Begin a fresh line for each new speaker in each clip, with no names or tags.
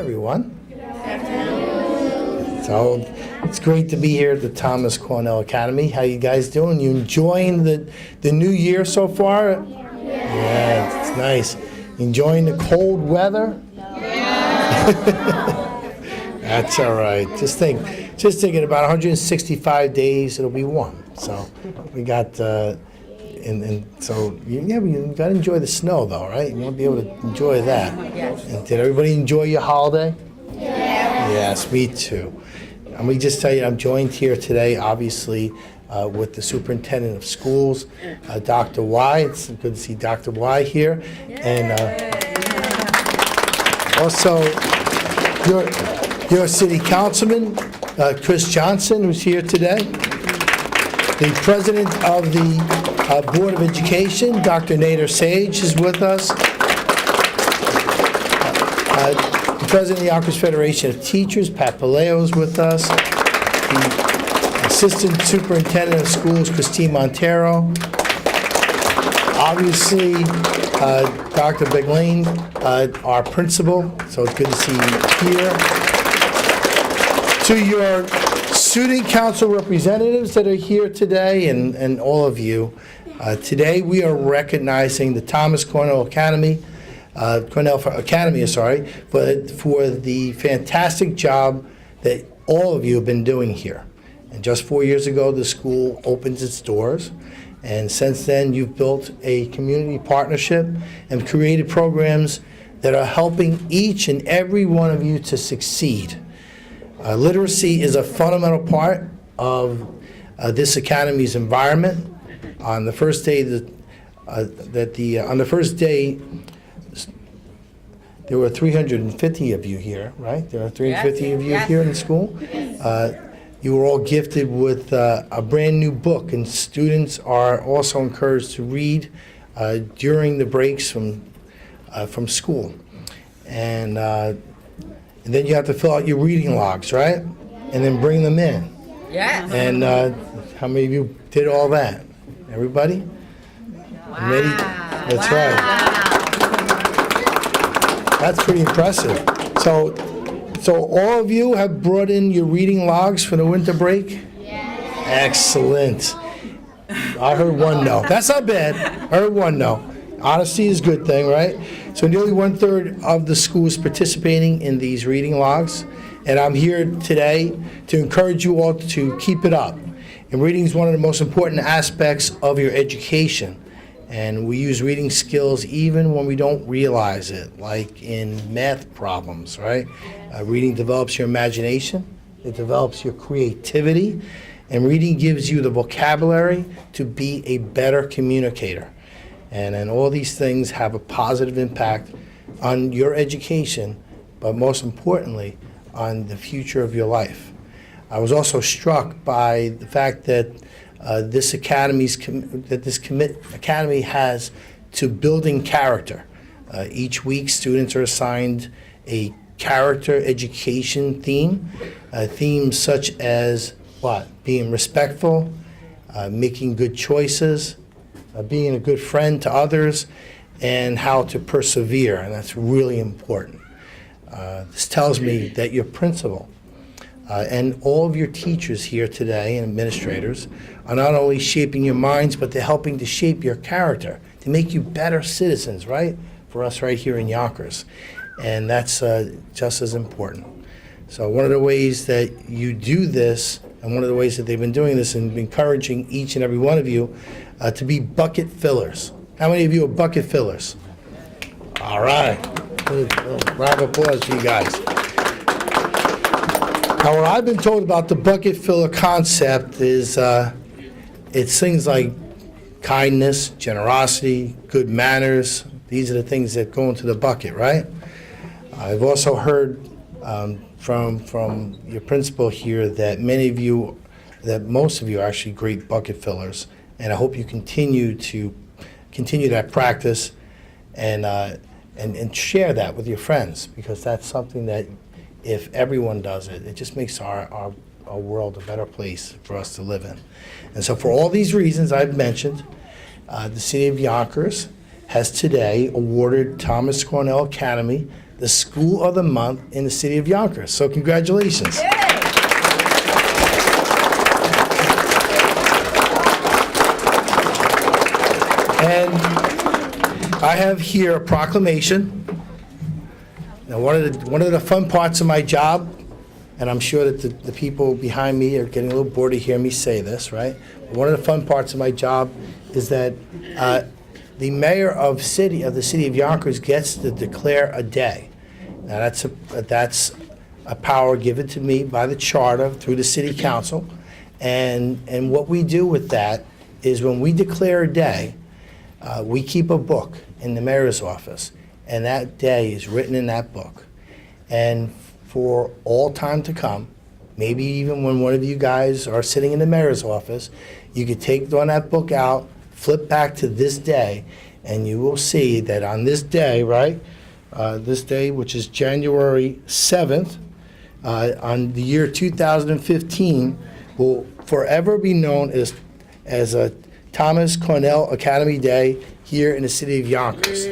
everyone. So it's great to be here at the Thomas Cornell Academy. How you guys doing? You enjoying the new year so far? Yeah, it's nice. Enjoying the cold weather? That's all right. Just thinking about 165 days it'll be warm. So we got and so you got to enjoy the snow though, right? You want to be able to enjoy that. And did everybody enjoy your holiday? Yes, me too. Let me just tell you, I'm joined here today, obviously, with the superintendent of schools, Dr. Y. It's good to see Dr. Y here, and also your city councilman, Chris Johnson, who's here today. The president of the Board of Education, Dr. Nader Sage, is with us. The president of the Yonkers Federation of Teachers, Pat Paleo, is with us. The assistant superintendent of schools, Christine Montero. Obviously, Dr. Beglain, our principal, so it's good to see you here. To your student council representatives that are here today, and all of you, today we are recognizing the Thomas Cornell Academy, for the fantastic job that all of you have been doing here. And just 4 years ago, the school opens its doors, and since then you've built a community partnership and created programs that are helping each and every one of you to succeed. Literacy is a fundamental part of this academy's environment. On the first day there were 350 of you here, right? There are 350 of you here in school. You were all gifted with a brand new book, and students are also encouraged to read during the breaks from school. And then you have to fill out your reading logs, right? And then bring them in.
Yes.
And how many of you did all that? Everybody?
Wow.
Ready? That's right. That's pretty impressive. So all of you have brought in your reading logs for the winter break? Yes. Excellent. I heard one no. That's not bad. I heard one no. Honesty is a good thing, right? So nearly 1/3 of the school is participating in these reading logs, and I'm here today to encourage you all to keep it up. And reading is one of the most important aspects of your education, and we use reading skills even when we don't realize it, like in math problems, right? Reading develops your imagination, it develops your creativity, and reading gives you the vocabulary to be a better communicator. And all these things have a positive impact on your education, but most importantly, on the future of your life. I was also struck by the fact that this academy has to building character. Each week, students are assigned a character education theme, themes such as what? Being respectful, making good choices, being a good friend to others, and how to persevere, and that's really important. This tells me that your principal and all of your teachers here today and administrators are not only shaping your minds, but they're helping to shape your character, to make you better citizens, right? For us right here in Yonkers. And that's just as important. So one of the ways that you do this, and one of the ways that they've been doing this and encouraging each and every one of you to be bucket fillers. How many of you are bucket fillers? All right. Good. Round of applause for you guys. Now, what I've been told about the bucket filler concept is it's things like kindness, generosity, good manners. These are the things that go into the bucket, right? I've also heard from your principal here that most of you are actually great bucket fillers, and I hope you continue that practice and share that with your friends, because that's something that if everyone does it, it just makes our world a better place for us to live in. And so for all these reasons I've mentioned, the City of Yonkers has today awarded Thomas Cornell Academy the School of the Month in the city of Yonkers. So congratulations. And I have here a proclamation. Now, one of the fun parts of my job, and I'm sure that the people behind me are getting a little bored to hear me say this, right? But one of the fun parts of my job is that the mayor of the city of Yonkers gets to declare a day. Now, that's a power given to me by the charter through the city council. And what we do with that is when we declare a day, we keep a book in the mayor's office, and that day is written in that book. And for all time to come, maybe even when one of you guys are sitting in the mayor's office, you could take that book out, flip back to this day, and you will see that on this day, right, this day, which is January 7th, on the year 2015, will forever be known as a Thomas Cornell Academy Day here in the city of Yonkers.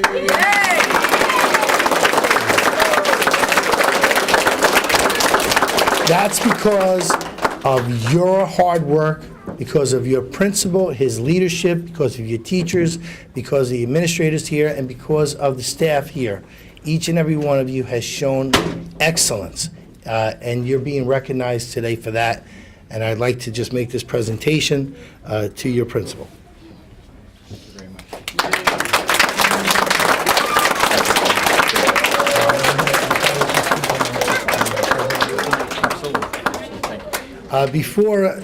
That's because of your hard work, because of your principal, his leadership, because of your teachers, because of the administrators here, and because of the staff here. Each and every one of you has shown excellence, and you're being recognized today for that. And I'd like to just make this presentation to your principal.
Thank you very much.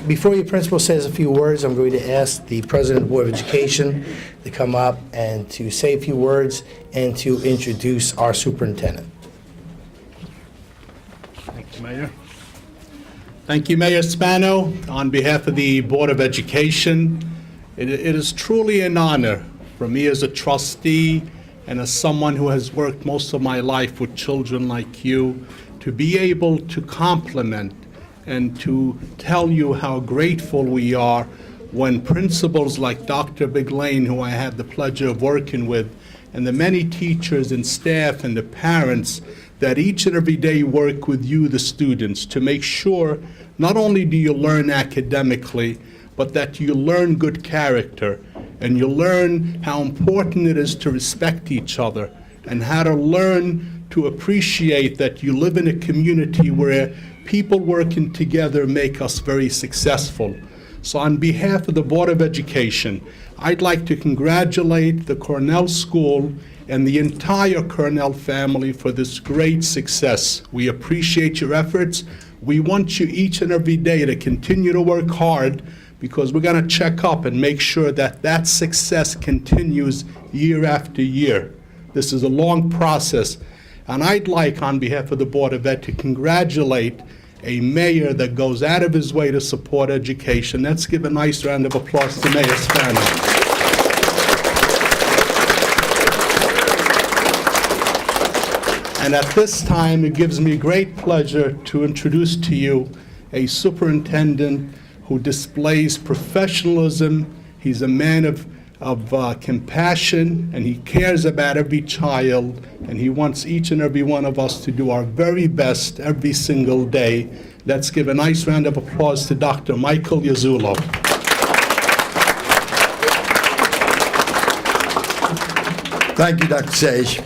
Before your principal says a few words, I'm going to ask the President of the Board of Education to come up and to say a few words and to introduce our superintendent.
Thank you, Mayor. Thank you, Mayor Spano. On behalf of the Board of Education, it is truly an honor for me as a trustee and as someone who has worked most of my life with children like you to be able to compliment and to tell you how grateful we are when principals like Dr. Big Lane, who I had the pleasure of working with, and the many teachers and staff and the parents that each and every day work with you, the students, to make sure not only do you learn academically, but that you learn good character, and you learn how important it is to respect each other, and how to learn to appreciate that you live in a community where people working together make us very successful. So on behalf of the Board of Education, I'd like to congratulate the Cornell School and the entire Cornell family for this great success. We appreciate your efforts. We want you each and every day to continue to work hard, because we're going to check up and make sure that that success continues year after year. This is a long process. And I'd like, on behalf of the Board of Ed, to congratulate a mayor that goes out of his way to support education. Let's give a nice round of applause to Mayor Spano. And at this time, it gives me great pleasure to introduce to you a superintendent who displays professionalism. He's a man of compassion, and he cares about every child, and he wants each and every one of us to do our very best every single day. Let's give a nice round of applause to Dr. Michael Yazzulo.
Thank you, Dr. Sage.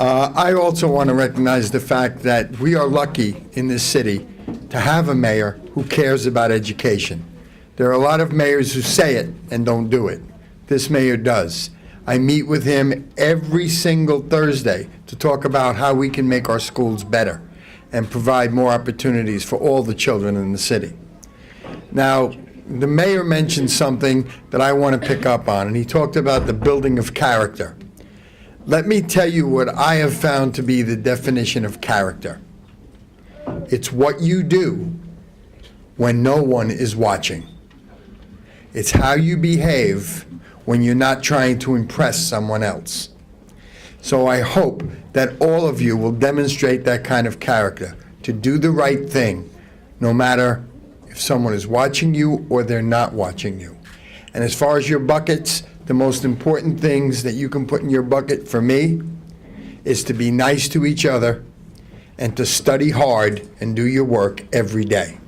I also want to recognize the fact that we are lucky in this city to have a mayor who cares about education. There are a lot of mayors who say it and don't do it. This mayor does. I meet with him every single Thursday to talk about how we can make our schools better and provide more opportunities for all the children in the city. Now, the mayor mentioned something that I want to pick up on, and he talked about the building of character. Let me tell you what I have found to be the definition of character. It's what you do when no one is watching. It's how you behave when you're not trying to impress someone else. So I hope that all of you will demonstrate that kind of character, to do the right thing, no matter if someone is watching you or they're not watching you. And as far as your buckets, the most important things that you can put in your bucket for me is to be nice to each other and to study hard and do your work every day.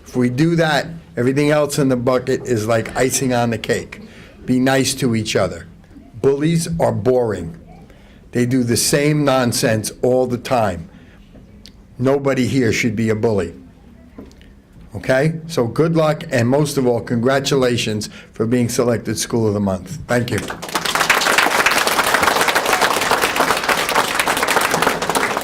If we do that, everything else in the bucket is like icing on the cake. Be nice to each other. Bullies are boring. They do the same nonsense all the time. Nobody here should be a bully. Okay? So good luck, and most of all, congratulations for being selected School of the Month. Thank you.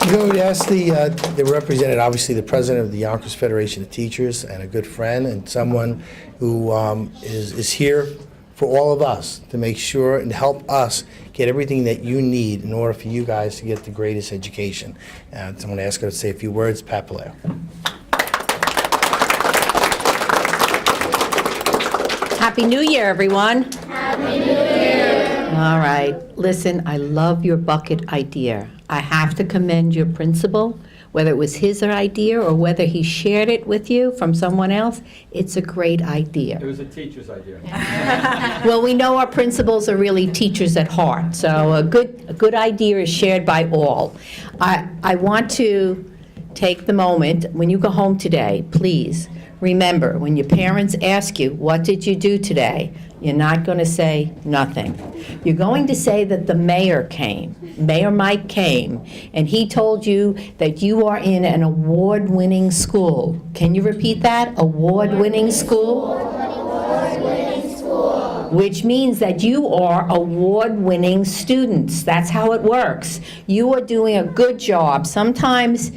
You know, we asked the representative, obviously the president of the Yonkers Federation of Teachers, and a good friend, and someone who is here for all of us to make sure and help us get everything that you need in order for you guys to get the greatest education. So I'm going to ask her to say a few words. Pat Palaio.
Happy New Year, everyone. Happy New Year. All right. Listen, I love your bucket idea. I have to commend your principal, whether it was his idea or whether he shared it with you from someone else. It's a great idea.
It was a teacher's idea.
Well, we know our principals are really teachers at heart, so a good idea is shared by all. I want to take the moment, when you go home today, please, remember, when your parents ask you, what did you do today? You're not going to say nothing. You're going to say that the mayor came, Mayor Mike came, and he told you that you are in an award-winning school. Can you repeat that? Award-winning school? Award-winning school. Which means that you are award-winning students. That's how it works. You are doing a good job. Sometimes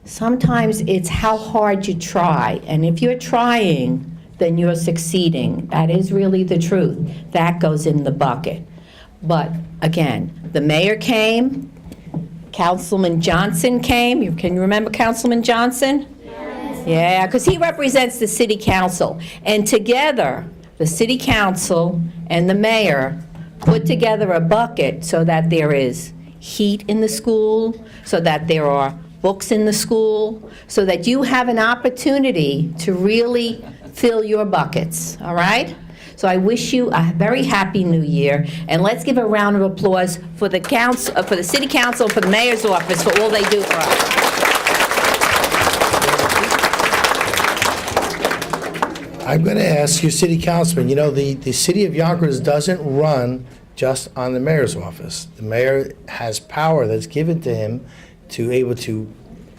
it's how hard you try, and if you're trying, then you're succeeding. That is really the truth. That goes in the bucket. But again, the mayor came, Councilman Johnson came. Can you remember Councilman Johnson? Yes. Yeah, because he represents the city council. And together, the city council and the mayor put together a bucket so that there is heat in the school, so that there are books in the school, so that you have an opportunity to really fill your buckets, all right? So I wish you a very happy new year, and let's give a round of applause for the council, for the city council, for the mayor's office, for all they do for us.
I'm going to ask your city councilman, you know, the city of Yonkers doesn't run just on the mayor's office. The mayor has power that's given to him to able to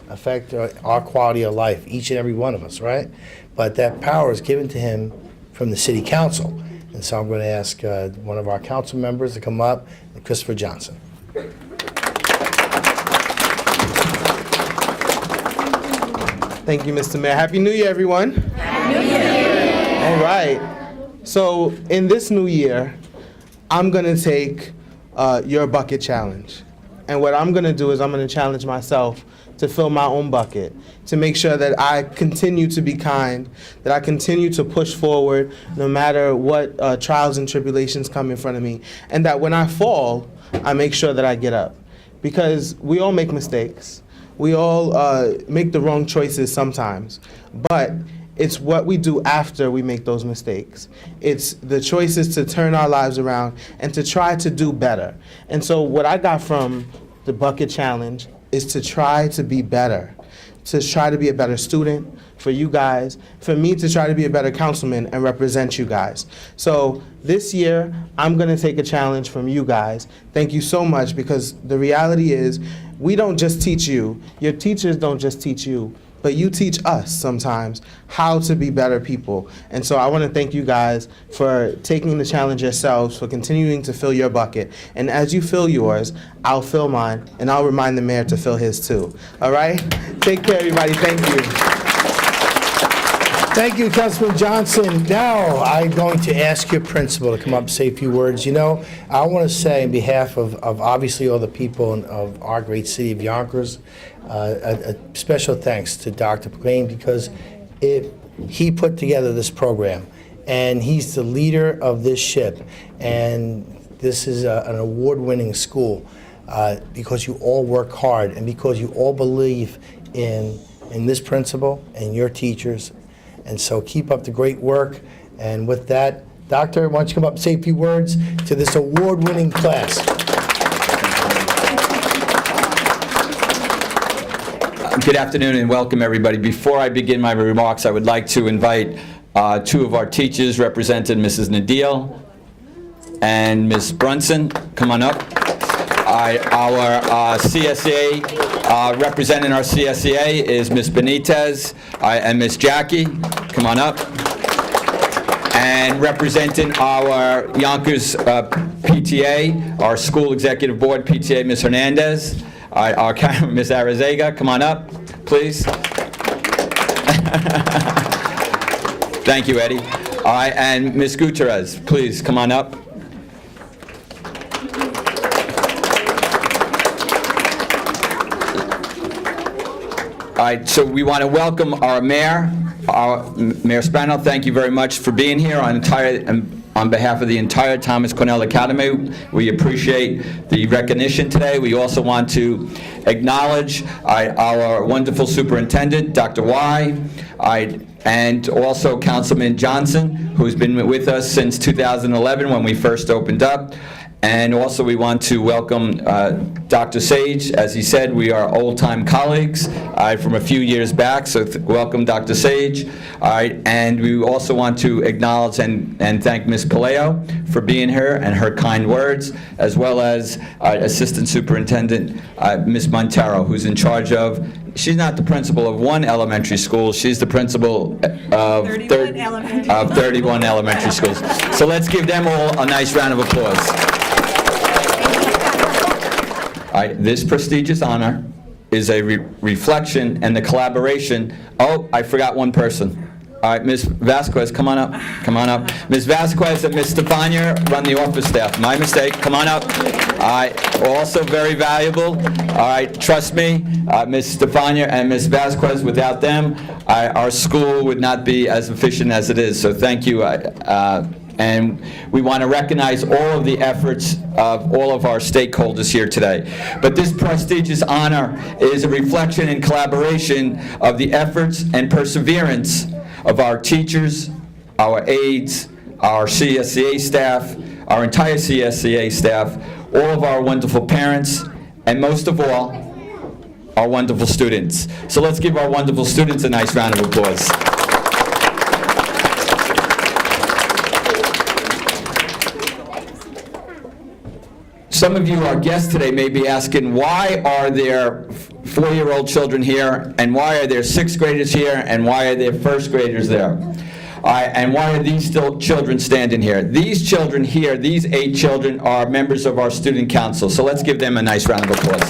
affect our quality of life, each and every one of us, right? But that power is given to him from the city council. And so I'm going to ask one of our council members to come up, Christopher Johnson.
Thank you, Mr. Mayor. Happy New Year, everyone. Happy New Year. All right. So in this new year, I'm going to take your bucket challenge. And what I'm going to do is I'm going to challenge myself to fill my own bucket, to make sure that I continue to be kind, that I continue to push forward no matter what trials and tribulations come in front of me, and that when I fall, I make sure that I get up. Because we all make mistakes. We all make the wrong choices sometimes. But it's what we do after we make those mistakes. It's the choices to turn our lives around and to try to do better. And so what I got from the bucket challenge is to try to be better, to try to be a better student for you guys, for me to try to be a better councilman and represent you guys. So this year, I'm going to take a challenge from you guys. Thank you so much, because the reality is we don't just teach you. Your teachers don't just teach you, but you teach us sometimes how to be better people. And so I want to thank you guys for taking the challenge yourselves, for continuing to fill your bucket. And as you fill yours, I'll fill mine, and I'll remind the mayor to fill his too. All right? Take care, everybody. Thank you.
Thank you, Councilman Johnson. Now, I'm going to ask your principal to come up and say a few words. You know, I want to say on behalf of obviously all the people of our great city of Yonkers, a special thanks to Dr. Proclamation, because he put together this program, and he's the leader of this ship, and this is an award-winning school because you all work hard and because you all believe in this principal and your teachers. And so keep up the great work. And with that, Doctor, why don't you come up and say a few words to this award-winning class?
Good afternoon and welcome, everybody. Before I begin my remarks, I would like to invite two of our teachers, represented Mrs. Nadil and Ms. Brunson. Come on up. Our CSEA, representing our CSEA is Ms. Benitez and Ms. Jackie. Come on up. And representing our Yonkers PTA, our School Executive Board PTA, Ms. Hernandez. Our Ms. Arizaga, come on up, please. Thank you, Eddie. All right, and Ms. Gutierrez, please come on up. All right, so we want to welcome our mayor, Mayor Spano. Thank you very much for being here on behalf of the entire Thomas Cornell Academy. We appreciate the recognition today. We also want to acknowledge our wonderful superintendent, Dr. Y, and also Councilman Johnson, who's been with us since 2011 when we first opened up. And also we want to welcome Dr. Sage. As he said, we are old-time colleagues from a few years back, so welcome, Dr. Sage. All right, and we also want to acknowledge and thank Ms. Paleo for being here and her kind words, as well as Assistant Superintendent Ms. Montero, who's in charge of, she's not the principal of one elementary school, she's the principal of 31 elementary schools. So let's give them all a nice round of applause. This prestigious honor is a reflection and the collaboration. Oh, I forgot one person. All right, Ms. Vasquez, come on up. Come on up. Ms. Vasquez and Ms. Stefania run the office staff. My mistake. Come on up. All right, also very valuable. All right, trust me, Ms. Stefania and Ms. Vasquez, without them, our school would not be as efficient as it is. So thank you. And we want to recognize all of the efforts of all of our stakeholders here today. But this prestigious honor is a reflection and collaboration of the efforts and perseverance of our teachers, our aides, our CSEA staff, our entire CSEA staff, all of our wonderful parents, and most of all, our wonderful students. So let's give our wonderful students a nice round of applause. Some of you, our guests today, may be asking, why are there 4-year-old children here, and why are there 6th graders here, and why are there 1st graders there? And why are these still children standing here? These children here, these 8 children, are members of our student council, so let's give them a nice round of applause.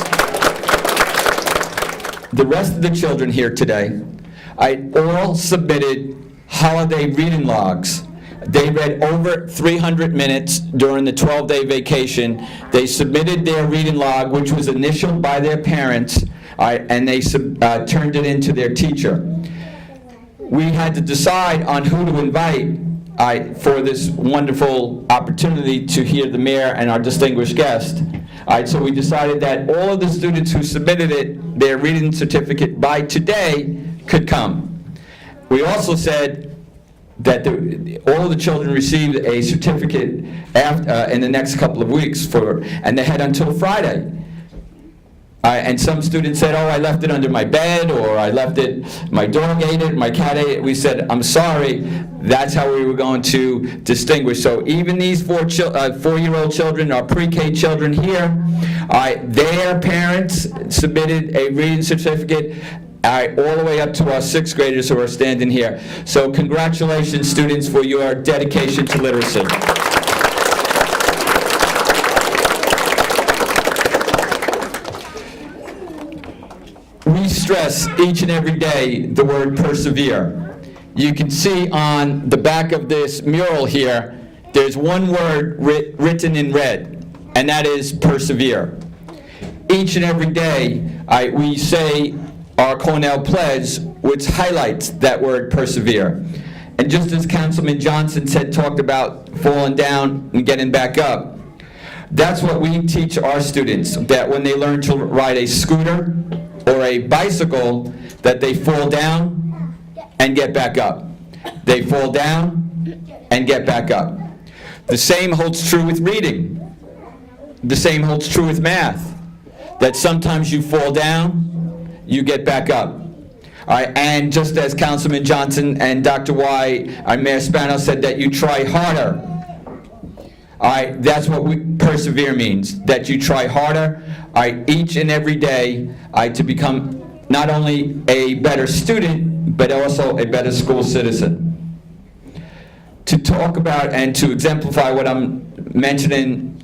The rest of the children here today, all submitted holiday reading logs. They read over 300 minutes during the 12-day vacation. They submitted their reading log, which was initialed by their parents, and they turned it into their teacher. We had to decide on who to invite for this wonderful opportunity to hear the mayor and our distinguished guest. So we decided that all of the students who submitted their reading certificate by today could come. We also said that all of the children received a certificate in the next couple of weeks, and they had until Friday. And some students said, oh, I left it under my bed, or I left it, my dog ate it, my cat ate it. We said, I'm sorry, that's how we were going to distinguish. So even these 4-year-old children, our pre-K children here, their parents submitted a reading certificate, all the way up to our 6th graders who are standing here. So congratulations, students, for your dedication to literacy. We stress each and every day the word persevere. You can see on the back of this mural here, there's one word written in red, and that is persevere. Each and every day, we say our Cornell pledge, which highlights that word persevere. And just as Councilman Johnson talked about falling down and getting back up, that's what we teach our students, that when they learn to ride a scooter or a bicycle, that they fall down and get back up. They fall down and get back up. The same holds true with reading. The same holds true with math, that sometimes you fall down you get back up. All right, and just as Councilman Johnson and Dr. Y, Mayor Spano said that you try harder. All right, that's what persevere means, that you try harder, all right, each and every day, all right, to become not only a better student, but also a better school citizen. To talk about and to exemplify what I'm mentioning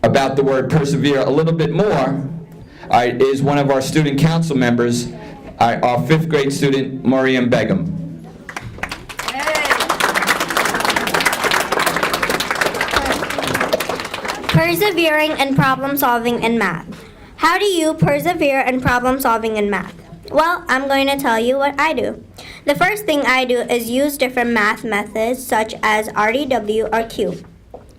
about the word persevere a little bit more, all right, is one of our student council members, our 5th grade student, Mariam Begum.
Persevering and problem solving in math. How do you persevere in problem solving in math? Well, I'm going to tell you what I do. The first thing I do is use different math methods such as RDW or Cube.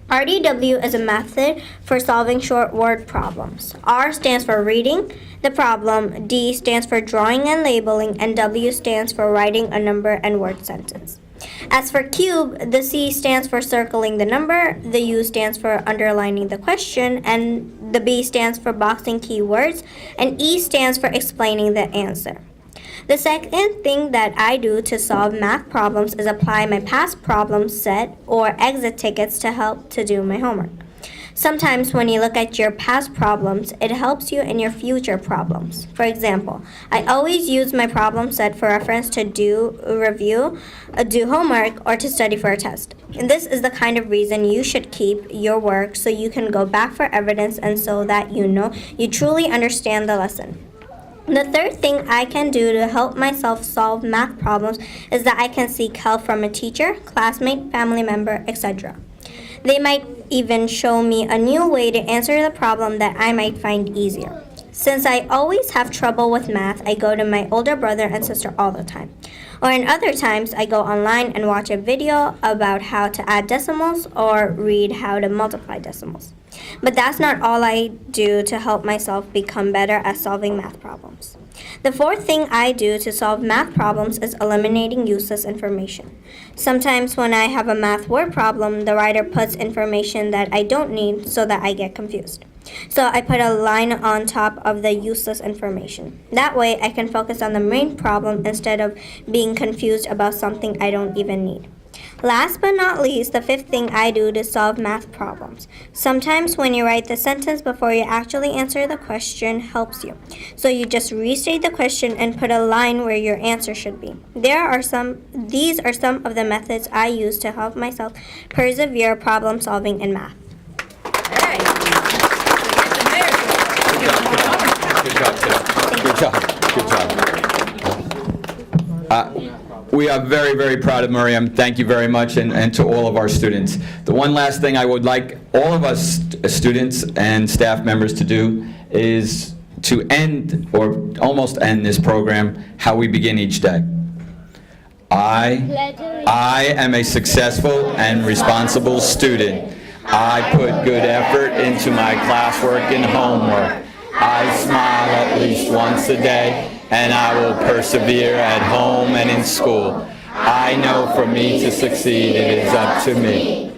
RDW is a method for solving short word problems. R stands for reading the problem, D stands for drawing and labeling, and W stands for writing a number and word sentence. As for cube, the C stands for circling the number, the U stands for underlining the question, and the B stands for boxing keywords, and E stands for explaining the answer. The second thing that I do to solve math problems is apply my past problem set or exit tickets to help to do my homework. Sometimes when you look at your past problems, it helps you in your future problems. For example, I always use my problem set for reference to do a review, do homework, or to study for a test. And this is the kind of reason you should keep your work so you can go back for evidence and so that you know you truly understand the lesson. The third thing I can do to help myself solve math problems is that I can seek help from a teacher, classmate, family member, etc. They might even show me a new way to answer the problem that I might find easier. Since I always have trouble with math, I go to my older brother and sister all the time. Or in other times, I go online and watch a video about how to add decimals or read how to multiply decimals. But that's not all I do to help myself become better at solving math problems. The fourth thing I do to solve math problems is eliminating useless information. Sometimes when I have a math word problem, the writer puts information that I don't need so that I get confused. So I put a line on top of the useless information. That way I can focus on the main problem instead of being confused about something I don't even need. Last but not least, the fifth thing I do to solve math problems. Sometimes when you write the sentence before you actually answer the question helps you. So you just restate the question and put a line where your answer should be. These are some of the methods I use to help myself persevere problem solving in math.
Good job. We are very, very proud of Miriam. Thank you very much, and to all of our students. The one last thing I would like all of us students and staff members to do is to end, or almost end this program, how we begin each day. I am a successful and responsible student. I put good effort into my classwork and homework. I smile at least once a day, and I will persevere at home and in school. I know for me to succeed, it is up to me.